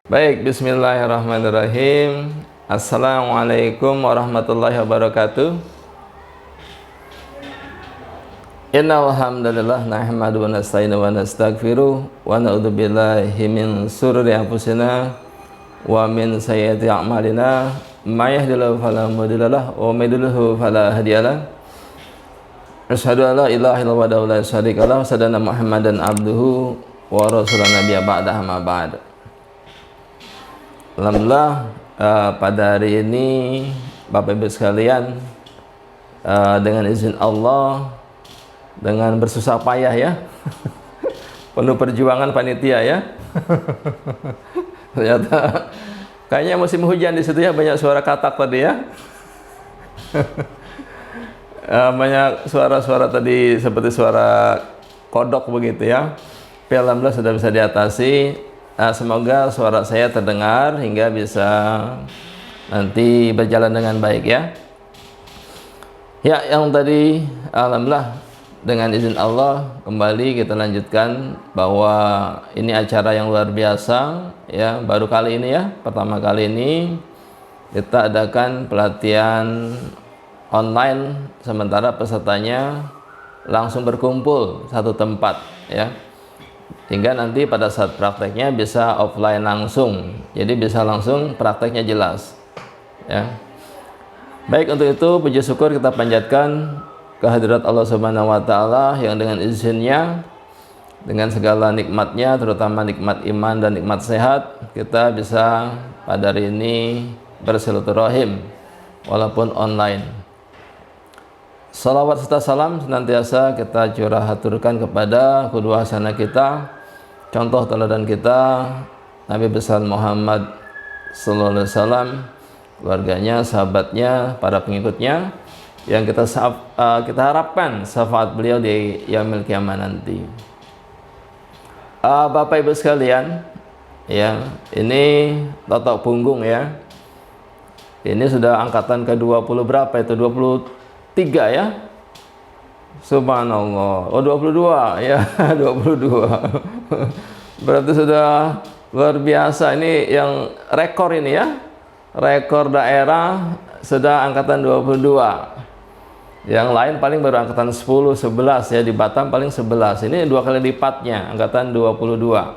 Baik, bismillahirrahmanirrahim. Assalamualaikum warahmatullahi wabarakatuh. Innal hamdalillah nahmadu wa nasta'inu wa nastaghfiruh wa na'udzu billahi min shururi anfusina wa min sayyiati a'malina may yahdihillahu fala mudhillalah wa may yudlil fala hadiyalah. Asyhadu an la ilaha illallah wa la syarika lahu wa asyhadu anna Muhammadan abduhu wa rasuluhu nabiyya ba'dahu ma ba'd. Alhamdulillah, pada hari ini Bapak Ibu sekalian, dengan izin Allah, dengan bersusah payah ya penuh perjuangan panitia ya ternyata kayaknya musim hujan di situ ya, banyak suara katak tadi ya banyak suara-suara tadi seperti suara kodok begitu ya. Tapi alhamdulillah sudah bisa diatasi. Semoga suara saya terdengar hingga bisa nanti berjalan dengan baik ya. Ya, yang tadi alhamdulillah dengan izin Allah kembali kita lanjutkan, bahwa ini acara yang luar biasa ya, baru kali ini ya, pertama kali ini kita adakan pelatihan online, sementara pesertanya langsung berkumpul satu tempat ya, hingga nanti pada saat prakteknya bisa offline langsung, jadi bisa langsung prakteknya jelas ya. Baik, untuk itu puji syukur kita panjatkan kehadirat Allah Subhanahu wa taala yang dengan izinnya, dengan segala nikmatnya, terutama nikmat iman dan nikmat sehat, kita bisa pada hari ini bersilaturahim walaupun online. Salawat serta salam senantiasa kita curahkan kepada kedua hasanah kita, contoh teladan kita, Nabi besar Muhammad sallallahu alaihi wasallam, keluarganya, sahabatnya, para pengikutnya, yang kita harapkan syafaat beliau di yaumil qiyamah nanti. Bapak Ibu sekalian ya, ini totok punggung ya, ini sudah angkatan ke-20 berapa itu, 23 ya, subhanallah. Oh 22 ya 22 berarti sudah luar biasa. Ini yang rekor ini ya, rekor daerah sudah angkatan 22. Yang lain paling baru angkatan 10, 11 ya, di Batam paling 11. Ini 2 kali lipatnya, angkatan 22.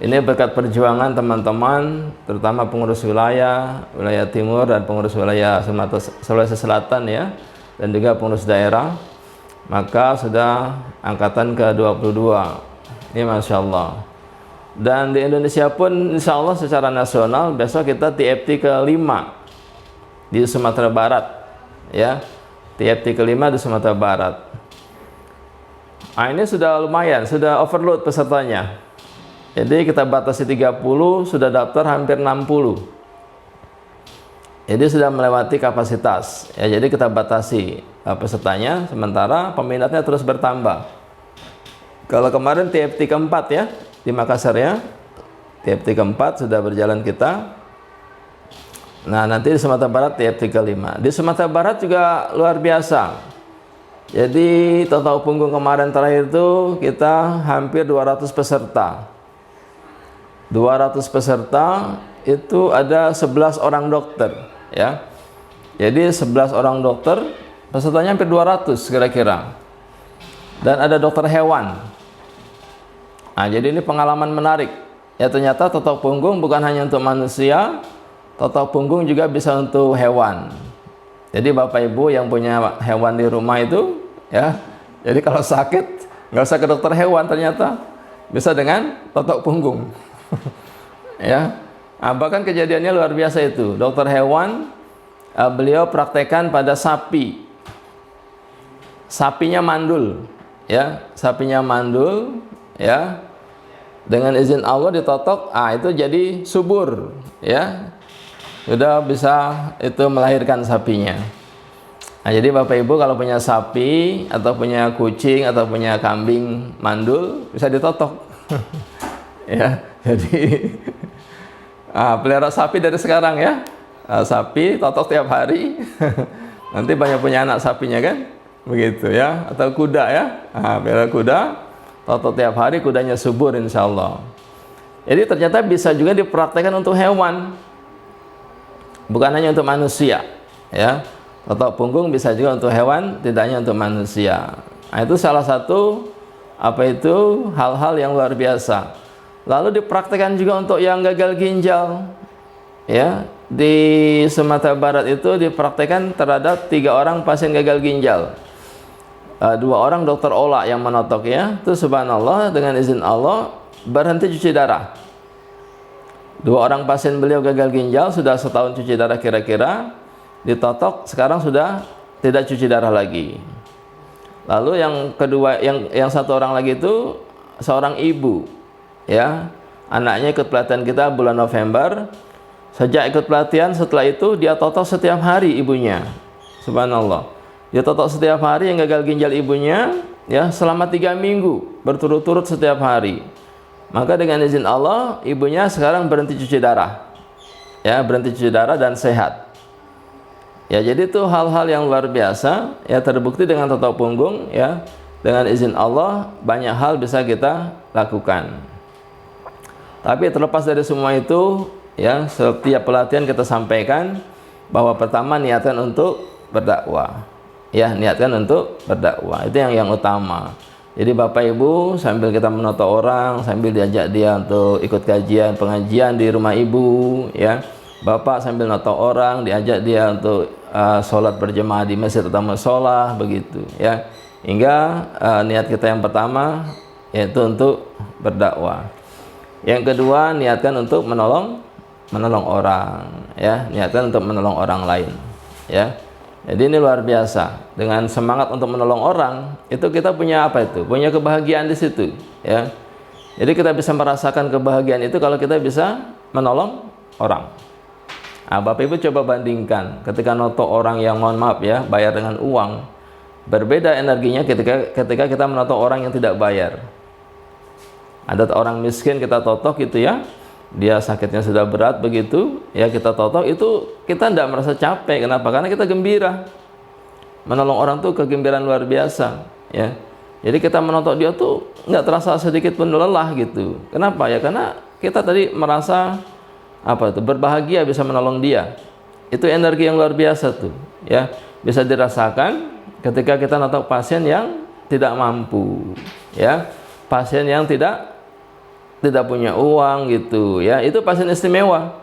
Ini berkat perjuangan teman-teman, terutama pengurus wilayah timur dan pengurus wilayah Sulawesi Selatan ya, dan juga pengurus daerah, maka sudah angkatan ke-22. Ini Masya Allah. Dan di Indonesia pun insya Allah secara nasional besok kita TFT ke-5 di Sumatera Barat ya, TFT ke-5 di Sumatera Barat. Nah, ini sudah lumayan, sudah overload pesertanya. Jadi kita batasi 30, sudah daftar hampir 60. Jadi sudah melewati kapasitas. Ya, jadi kita batasi pesertanya, sementara peminatnya terus bertambah. Kalau kemarin TFT ke-4 ya, di Makassar ya, TFT ke-4 sudah berjalan kita. Nah, nanti di Sumatera Barat TFT ke-5. Di Sumatera Barat juga luar biasa. Jadi total punggung kemarin terakhir itu kita hampir 200 peserta. 200 peserta itu ada 11 orang dokter ya. Jadi 11 orang dokter, pesertanya hampir 200 kira-kira. Dan ada dokter hewan. Nah, jadi ini pengalaman menarik. Ya, ternyata total punggung bukan hanya untuk manusia, total punggung juga bisa untuk hewan. Jadi Bapak Ibu yang punya hewan di rumah itu ya, jadi kalau sakit nggak usah ke dokter hewan, ternyata bisa dengan total punggung ya. Nah, bahkan kejadiannya luar biasa itu. Dokter hewan beliau praktekkan pada sapi. Sapinya mandul ya, sapinya mandul ya. Dengan izin Allah ditotok, itu jadi subur ya. Sudah bisa itu melahirkan sapinya. Nah, jadi Bapak Ibu kalau punya sapi atau punya kucing atau punya kambing mandul bisa ditotok ya. Jadi pelihara sapi dari sekarang ya. Sapi totok tiap hari nanti banyak punya anak sapinya kan, begitu ya. Atau kuda ya, pelihara kuda totok tiap hari, kudanya subur insya Allah. Jadi ternyata bisa juga dipraktekkan untuk hewan, bukan hanya untuk manusia, ya. Totok punggung bisa juga untuk hewan, tidak hanya untuk manusia. Nah, itu salah satu hal-hal yang luar biasa. Lalu dipraktekkan juga untuk yang gagal ginjal, ya. Di Sumatera Barat itu dipraktekkan terhadap 3 orang pasien gagal ginjal. 2 orang dokter olah yang menotoknya, itu subhanallah dengan izin Allah berhenti cuci darah. 2 orang pasien beliau gagal ginjal, sudah setahun cuci darah kira-kira, ditotok sekarang sudah tidak cuci darah lagi. Lalu yang kedua, yang 1 orang lagi itu seorang ibu, ya, anaknya ikut pelatihan kita bulan November. Sejak ikut pelatihan, setelah itu dia totok setiap hari ibunya, subhanallah. Dia totok setiap hari yang gagal ginjal ibunya, ya, selama 3 minggu berturut-turut setiap hari. Maka dengan izin Allah, ibunya sekarang berhenti cuci darah, ya, berhenti cuci darah dan sehat. Ya, jadi itu hal-hal yang luar biasa, ya, terbukti dengan totok punggung, ya, dengan izin Allah banyak hal bisa kita lakukan. Tapi terlepas dari semua itu, ya, setiap pelatihan kita sampaikan bahwa pertama niatkan untuk berdakwah, ya, niatkan untuk berdakwah, itu yang utama. Jadi Bapak Ibu sambil kita menoto orang, sambil diajak dia untuk ikut kajian pengajian di rumah ibu, ya, Bapak sambil noto orang diajak dia untuk sholat berjemaah di masjid atau mushola, begitu, ya, hingga niat kita yang pertama yaitu untuk berdakwah. Yang kedua, niatkan untuk menolong orang, ya, niatkan untuk menolong orang lain, ya. Jadi ini luar biasa, dengan semangat untuk menolong orang itu kita punya punya kebahagiaan di situ, ya. Jadi kita bisa merasakan kebahagiaan itu kalau kita bisa menolong orang. Nah, Bapak Ibu coba bandingkan ketika noto orang yang, mohon maaf ya, bayar dengan uang, berbeda energinya ketika kita menoto orang yang tidak bayar. Ada orang miskin kita totok gitu, ya, dia sakitnya sudah berat begitu, ya, kita totok, itu kita tidak merasa capek. Kenapa? Karena kita gembira. Menolong orang tuh kegembiraan luar biasa, ya. Jadi kita menotok dia tuh nggak terasa sedikit pun lelah gitu. Kenapa? Ya karena kita tadi merasa berbahagia bisa menolong dia. Itu energi yang luar biasa tuh, ya. Bisa dirasakan ketika kita notok pasien yang tidak mampu, ya, pasien yang tidak punya uang gitu, ya, itu pasien istimewa.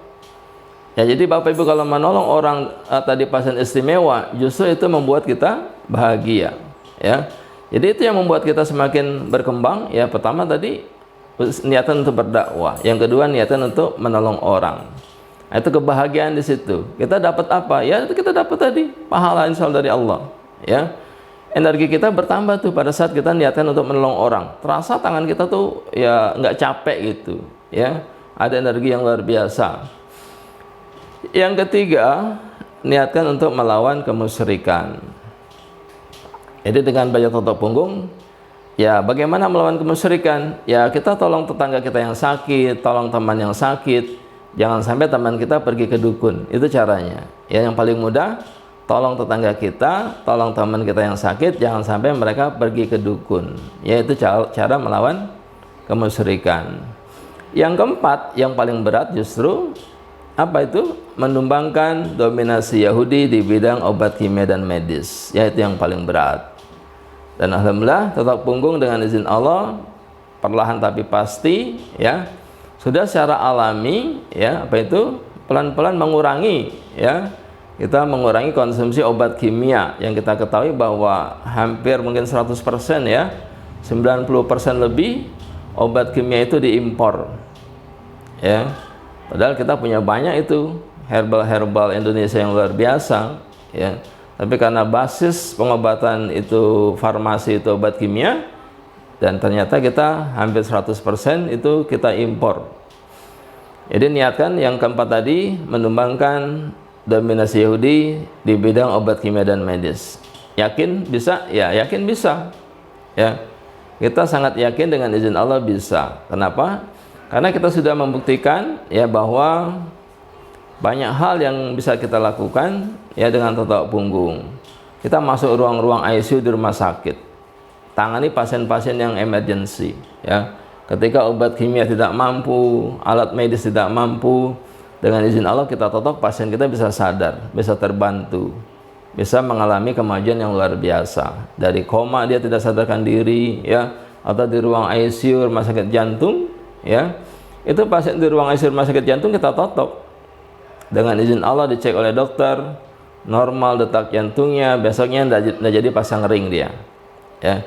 Ya, jadi Bapak Ibu kalau menolong orang tadi pasien istimewa, justru itu membuat kita bahagia, ya. Jadi itu yang membuat kita semakin berkembang, ya. Pertama tadi niatan untuk berdakwah, yang kedua niatan untuk menolong orang. Nah, itu kebahagiaan di situ. Kita dapat apa? Ya, itu kita dapat tadi pahala insyaallah dari Allah, ya. Energi kita bertambah tuh pada saat kita niatkan untuk menolong orang. Terasa tangan kita tuh ya nggak capek gitu, ya. Ada energi yang luar biasa. Yang ketiga, niatkan untuk melawan kemusyrikan. Jadi dengan banyak totok punggung, ya, bagaimana melawan kemusyrikan? Ya, kita tolong tetangga kita yang sakit, tolong teman yang sakit. Jangan sampai teman kita pergi ke dukun. Itu caranya. Ya, yang paling mudah, tolong tetangga kita, tolong teman kita yang sakit, jangan sampai mereka pergi ke dukun. Yaitu cara melawan kemusyrikan. Yang keempat, yang paling berat justru menumbangkan dominasi Yahudi di bidang obat kimia dan medis. Yaitu yang paling berat. Dan alhamdulillah totok punggung dengan izin Allah perlahan tapi pasti, ya, sudah secara alami, ya, pelan-pelan mengurangi, ya. Kita mengurangi konsumsi obat kimia yang kita ketahui bahwa hampir mungkin 100%, ya, 90% lebih obat kimia itu diimpor, ya. Padahal kita punya banyak itu herbal Indonesia yang luar biasa, ya. Tapi karena basis pengobatan itu farmasi itu obat kimia, dan ternyata kita hampir 100% itu kita impor. Jadi niatkan yang keempat tadi, menumbangkan dominasi Yahudi di bidang obat kimia dan medis. Yakin bisa? Ya, yakin bisa. Ya, kita sangat yakin dengan izin Allah bisa. Kenapa? Karena kita sudah membuktikan, ya, bahwa banyak hal yang bisa kita lakukan, ya, dengan totok punggung. Kita masuk ruang-ruang ICU di rumah sakit, tangani pasien-pasien yang emergency, ya. Ketika obat kimia tidak mampu, alat medis tidak mampu, dengan izin Allah kita totok, pasien kita bisa sadar, bisa terbantu, bisa mengalami kemajuan yang luar biasa. Dari koma dia tidak sadarkan diri, ya, atau di ruang ICU rumah sakit jantung, ya, itu pasien di ruang ICU rumah sakit jantung kita totok. Dengan izin Allah dicek oleh dokter, normal detak jantungnya, besoknya tidak jadi pasang ring dia, ya.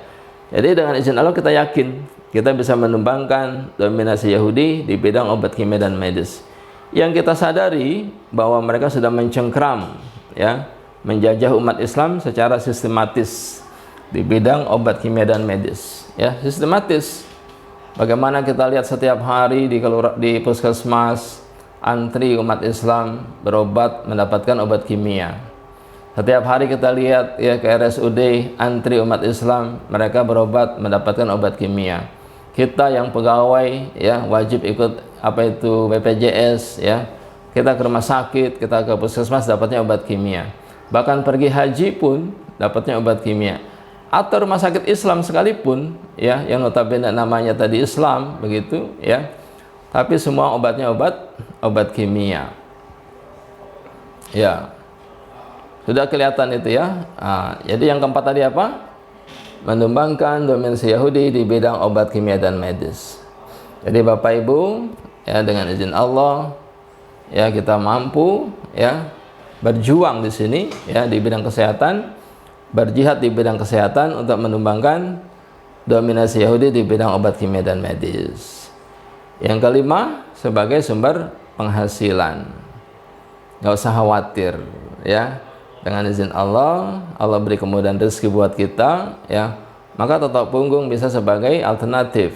Jadi dengan izin Allah kita yakin kita bisa menumbangkan dominasi Yahudi di bidang obat kimia dan medis. Yang kita sadari bahwa mereka sudah mencengkram, ya, menjajah umat Islam secara sistematis di bidang obat kimia dan medis, ya, sistematis. Bagaimana kita lihat setiap hari di puskesmas antri umat Islam berobat mendapatkan obat kimia. Setiap hari kita lihat, ya, ke RSUD antri umat Islam, mereka berobat mendapatkan obat kimia. Kita yang pegawai, ya, wajib ikut apa itu BPJS, ya. Kita ke rumah sakit, kita ke puskesmas dapatnya obat kimia. Bahkan pergi haji pun dapatnya obat kimia. Atau rumah sakit Islam sekalipun, ya, yang notabene namanya tadi Islam, begitu, ya. Tapi semua obatnya obat kimia. Ya. Sudah kelihatan itu, ya. Nah, jadi yang keempat tadi apa? Menumbangkan dominasi Yahudi di bidang obat kimia dan medis. Jadi Bapak Ibu, ya, dengan izin Allah, ya, kita mampu, ya, berjuang di sini, ya, di bidang kesehatan, berjihad di bidang kesehatan untuk menumbangkan dominasi Yahudi di bidang obat kimia dan medis. Yang kelima, sebagai sumber penghasilan. Nggak usah khawatir, ya. Dengan izin Allah, Allah beri kemudahan rezeki buat kita, ya. Maka totok punggung bisa sebagai alternatif,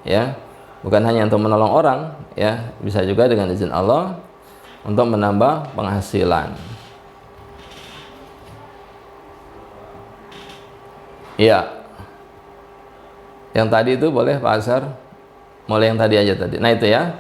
ya. Bukan hanya untuk menolong orang, ya, bisa juga dengan izin Allah untuk menambah penghasilan. Iya. Yang tadi itu boleh Pak Azhar? Mulai yang tadi aja tadi. Nah itu, ya.